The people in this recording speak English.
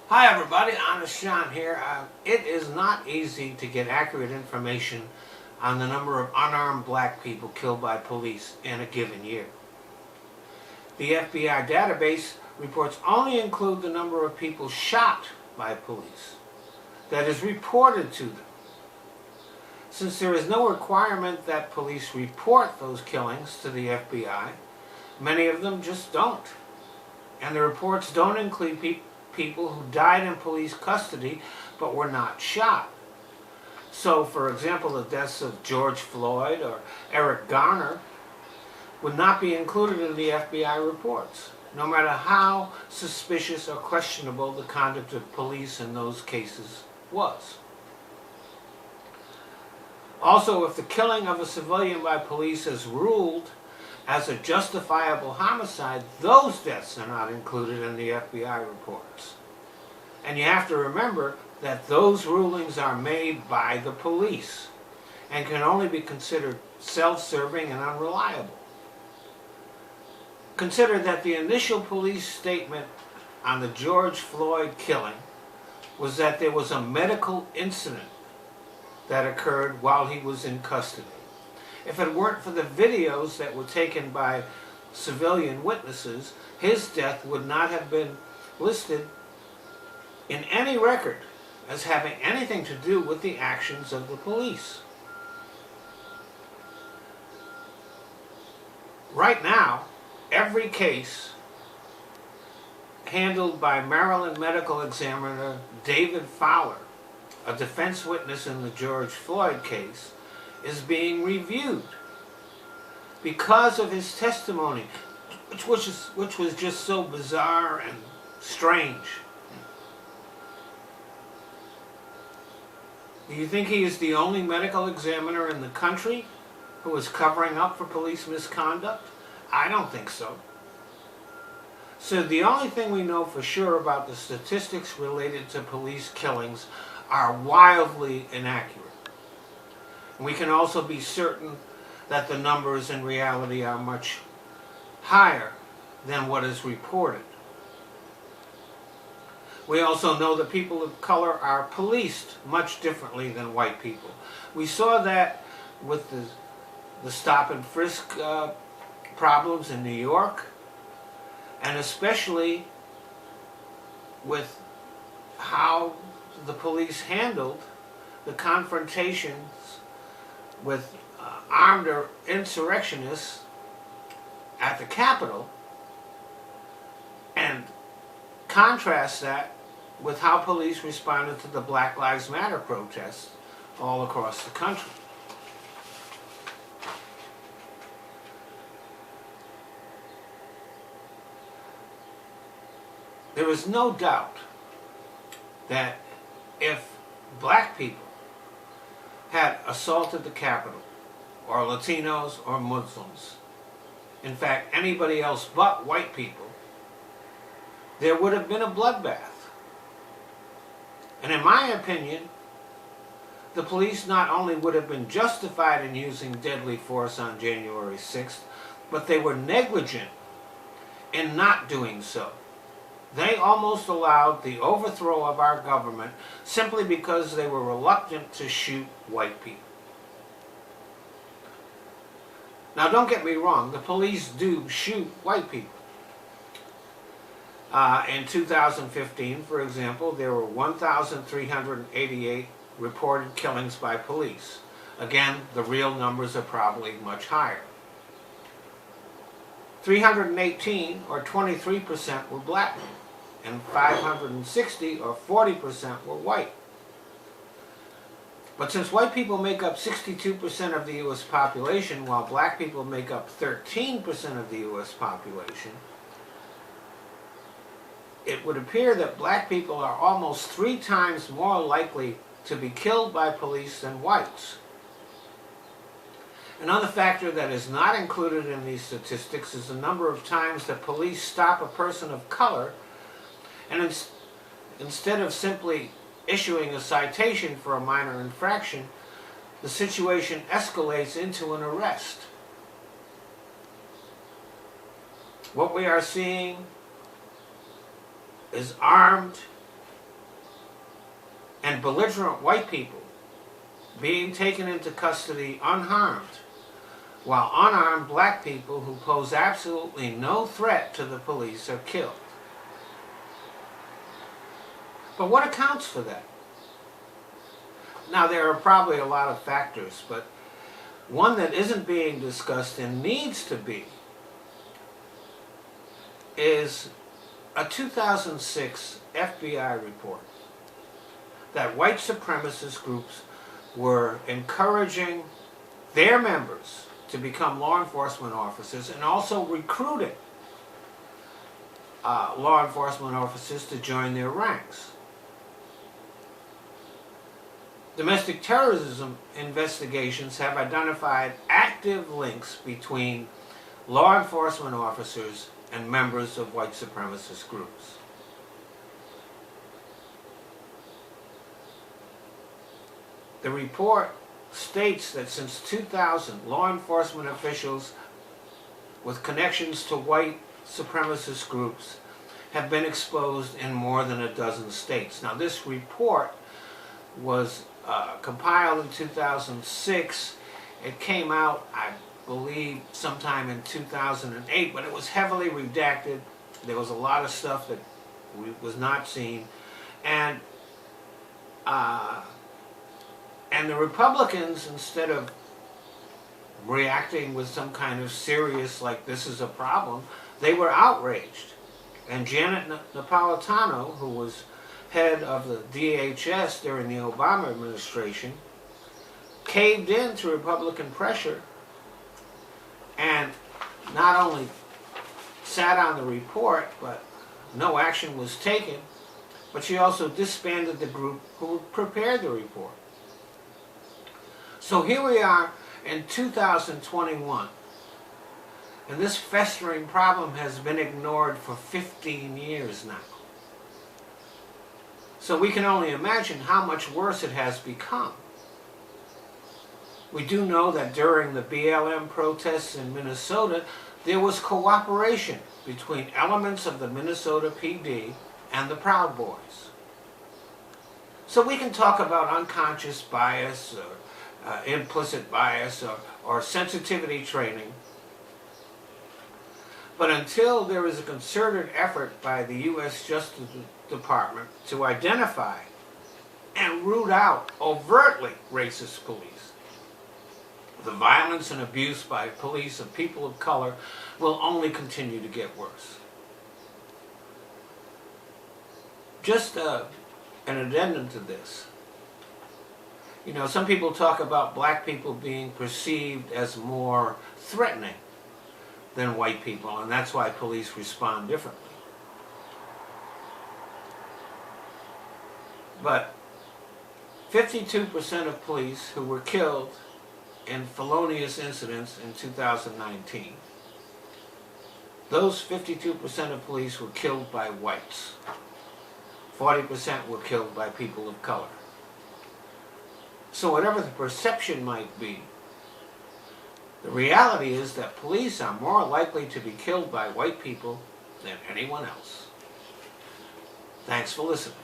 Hi everybody, Honest Sean here. It is not easy to get accurate information on the number of unarmed black people killed by police in a given year. The FBI database reports only include the number of people shot by police that is reported to them. Since there is no requirement that police report those killings to the FBI, many of them just don't. And the reports don't include people who died in police custody but were not shot. So, for example, the deaths of George Floyd or Eric Garner would not be included in the FBI reports, no matter how suspicious or questionable the conduct of police in those cases was. Also, if the killing of a civilian by police is ruled as a justifiable homicide, those deaths are not included in the FBI reports. And you have to remember that those rulings are made by the police and can only be considered self-serving and unreliable. Consider that the initial police statement on the George Floyd killing was that there was a medical incident that occurred while he was in custody. If it weren't for the videos that were taken by civilian witnesses, his death would not have been listed in any record as having anything to do with the actions of the police. Right now, every case handled by Maryland medical examiner David Fowler, a defense witness in the George Floyd case, is being reviewed because of his testimony, which was just so bizarre and strange. Do you think he is the only medical examiner in the country who is covering up for police misconduct? I don't think so. So the only thing we know for sure about the statistics related to police killings are wildly inaccurate. We can also be certain that the numbers in reality are much higher than what is reported. We also know that people of color are policed much differently than white people. We saw that with the stop and frisk problems in New York, and especially with how the police handled the confrontations with armed insurrectionists at the Capitol, and contrast that with how police responded to the Black Lives Matter protests all across the country. There is no doubt that if black people had assaulted the Capitol, or Latinos or Muslims, in fact anybody else but white people, there would have been a bloodbath. And in my opinion, the police not only would have been justified in using deadly force on January 6th, but they were negligent in not doing so. They almost allowed the overthrow of our government simply because they were reluctant to shoot white people. Now, don't get me wrong, the police do shoot white people. In 2015, for example, there were 1,388 reported killings by police. Again, the real numbers are probably much higher. 318, or 23%, were black, and 560, or 40%, were white. But since white people make up 62% of the U.S. population, while black people make up 13% of the U.S. population, it would appear that black people are almost 3 times more likely to be killed by police than whites. Another factor that is not included in these statistics is the number of times that police stop a person of color, and instead of simply issuing a citation for a minor infraction, the situation escalates into an arrest. What we are seeing is armed and belligerent white people being taken into custody unharmed, while unarmed black people who pose absolutely no threat to the police are killed. But what accounts for that? Now, there are probably a lot of factors, but one that isn't being discussed and needs to be is a 2006 FBI report that white supremacist groups were encouraging their members to become law enforcement officers and also recruiting law enforcement officers to join their ranks. Domestic terrorism investigations have identified active links between law enforcement officers and members of white supremacist groups. The report states that since 2000, law enforcement officials with connections to white supremacist groups have been exposed in more than a dozen states. Now, this report was compiled in 2006. It came out, I believe, sometime in 2008, but it was heavily redacted. There was a lot of stuff that was not seen, and the Republicans, instead of reacting with some kind of serious, like, this is a problem, they were outraged. And Janet Napolitano, who was head of the DHS during the Obama administration, caved in to Republican pressure and not only sat on the report, but no action was taken, but she also disbanded the group who prepared the report. So here we are in 2021, and this festering problem has been ignored for 15 years now. So we can only imagine how much worse it has become. We do know that during the BLM protests in Minnesota, there was cooperation between elements of the Minnesota PD and the Proud Boys. So we can talk about unconscious bias or implicit bias or sensitivity training. But until there is a concerted effort by the U.S. Justice Department to identify and root out overtly racist police, the violence and abuse by police of people of color will only continue to get worse. Just an addendum to this. You know, some people talk about black people being perceived as more threatening than white people, and that's why police respond differently. But 52% of police who were killed in felonious incidents in 2019, those 52% of police were killed by whites. 40% were killed by people of color. So whatever the perception might be, the reality is that police are more likely to be killed by white people than anyone else. Thanks for listening.